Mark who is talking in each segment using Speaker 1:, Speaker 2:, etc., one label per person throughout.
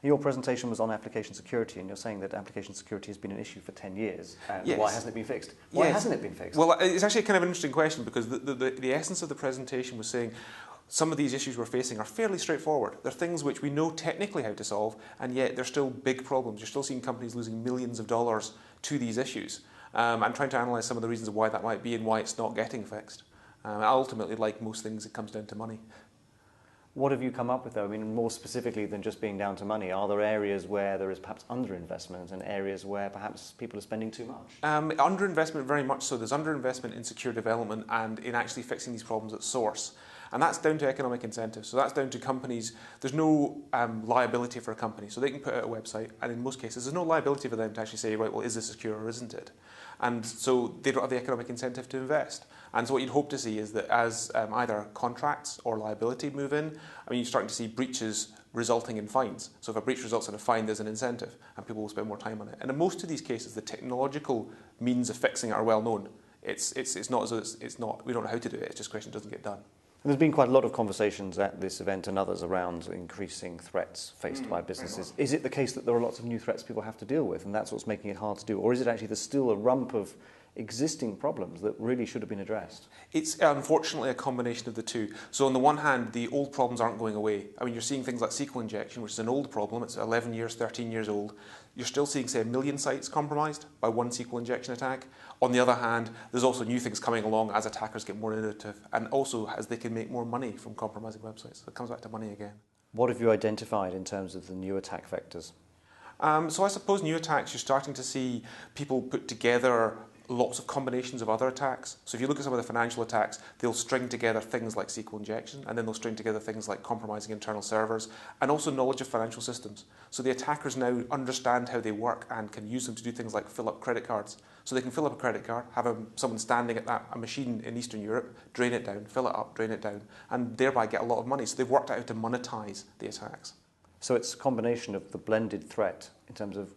Speaker 1: Your presentation was on application security, and you're saying that application security has been an issue for 10 years.
Speaker 2: Yes.
Speaker 1: Why hasn't it been fixed? Why
Speaker 2: Yes.
Speaker 1: hasn't it been fixed?
Speaker 2: Well, it's actually kind of an interesting question, because the essence of the presentation was saying some of these issues we're facing are fairly straightforward. They're things which we know technically how to solve, and yet they're still big problems. You're still seeing companies losing millions of dollars to these issues. I'm trying to analyse some of the reasons why that might be and why it's not getting fixed. Ultimately, like most things, it comes down to money.
Speaker 1: What have you come up with, though? I mean, more specifically than just being down to money, are there areas where there is perhaps underinvestment and areas where perhaps people are spending too much?
Speaker 2: Underinvestment, very much so. There's underinvestment in secure development and in actually fixing these problems at source. And that's down to economic incentives. So that's down to companies. There's no liability for a company. So they can put out a website, and in most cases, there's no liability for them to actually say, right, well, is this secure or isn't it? And so they don't have the economic incentive to invest. And so what you'd hope to see is that as either contracts or liability move in, I mean, you're starting to see breaches resulting in fines. So if a breach results in a fine, there's an incentive, and people will spend more time on it. And in most of these cases, the technological means of fixing it are well known. It's not as though it's not, we don't know how to do it, it's just a question it doesn't get done.
Speaker 1: There's been quite a lot of conversations at this event and others around increasing threats faced by businesses. Is it the case that there are lots of new threats people have to deal with, and that's what's making it hard to do? Or is it actually there's still a rump of existing problems that really should have been addressed?
Speaker 2: It's unfortunately a combination of the two. So on the one hand, the old problems aren't going away. I mean, you're seeing things like SQL injection, which is an old problem. It's 11 years, 13 years old. You're still seeing, say, 1 million sites compromised by one SQL injection attack. On the other hand, there's also new things coming along as attackers get more innovative, and also as they can make more money from compromising websites. So it comes back to money again.
Speaker 1: What have you identified in terms of the new attack vectors?
Speaker 2: So I suppose new attacks, you're starting to see people put together lots of combinations of other attacks. So if you look at some of the financial attacks, they'll string together things like SQL injection, and then they'll string together things like compromising internal servers, and also knowledge of financial systems. So the attackers now understand how they work and can use them to do things like fill up credit cards. So they can fill up a credit card, have someone standing at a machine in Eastern Europe, drain it down, fill it up, drain it down, and thereby get a lot of money. So they've worked out how to monetize the attacks.
Speaker 1: So it's a combination of the blended threat in terms of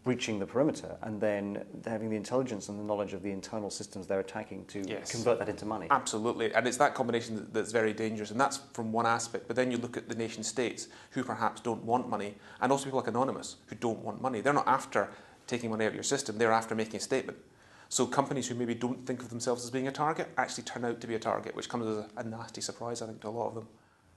Speaker 1: breaching the perimeter, and then having the intelligence and the knowledge of the internal systems they're attacking to convert that into money.
Speaker 2: Absolutely, and it's that combination that's very dangerous, and that's from one aspect. But then you look at the nation states who perhaps don't want money, and also people like Anonymous who don't want money. They're not after taking money out of your system, they're after making a statement. So companies who maybe don't think of themselves as being a target actually turn out to be a target, which comes as a nasty surprise, I think, to a lot of them.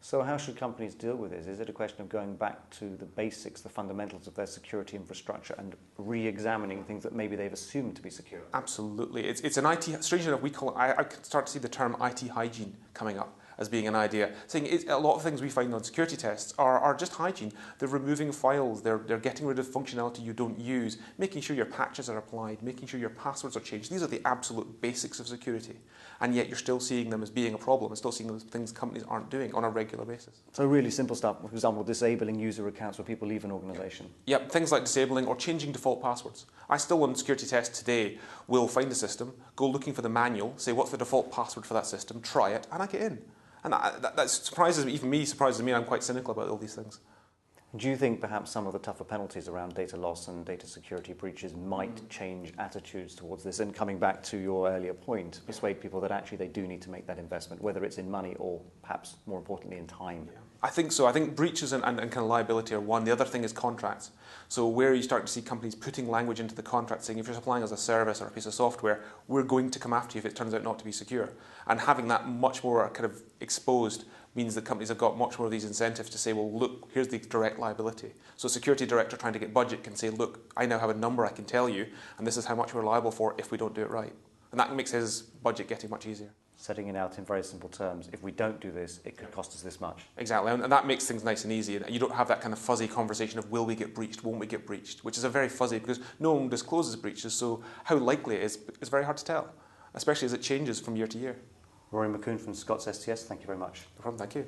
Speaker 1: So how should companies deal with this? Is it a question of going back to the basics, the fundamentals of their security infrastructure, and re-examining things that maybe they've assumed to be secure? Absolutely.
Speaker 2: It's an IT, strangely enough, we call it, I can start to see the term IT hygiene coming up as being an idea. Saying a lot of things we find on security tests are just hygiene. They're removing files, they're getting rid of functionality you don't use, making sure your patches are applied, making sure your passwords are changed. These are the absolute basics of security. And yet you're still seeing them as being a problem, and still seeing those things companies aren't doing on a regular basis.
Speaker 1: So really simple stuff, for example, disabling user accounts when people leave an organisation.
Speaker 2: Yep, things like disabling or changing default passwords. I still on security tests today will find a system, go looking for the manual, say what's the default password for that system, try it, and I get in. And that surprises me, even me surprises me. I'm quite cynical about all these things.
Speaker 1: Do you think perhaps some of the tougher penalties around data loss and data security breaches might change attitudes towards this? And coming back to your earlier point, persuade people that actually they do need to make that investment, whether it's in money or perhaps more importantly in time?
Speaker 2: Yeah. I think so. I think breaches and kind of liability are one. The other thing is contracts. So where you start to see companies putting language into the contract saying if you're supplying us a service or a piece of software, we're going to come after you if it turns out not to be secure. And having that much more kind of exposed means that companies have got much more of these incentives to say, well, look, here's the direct liability. So a security director trying to get budget can say, look, I now have a number I can tell you, and this is how much we're liable for if we don't do it right. And that makes his budget getting much easier.
Speaker 1: Setting it out in very simple terms. If we don't do this, it could cost us this much.
Speaker 2: Exactly, and that makes things nice and easy. And you don't have that kind of fuzzy conversation of will we get breached, won't we get breached, which is a very fuzzy, because no one discloses breaches, so how likely it is very hard to tell, especially as it changes from year to year.
Speaker 1: Rory McCune from ScotSTS, thank you very much.
Speaker 2: No problem, thank you.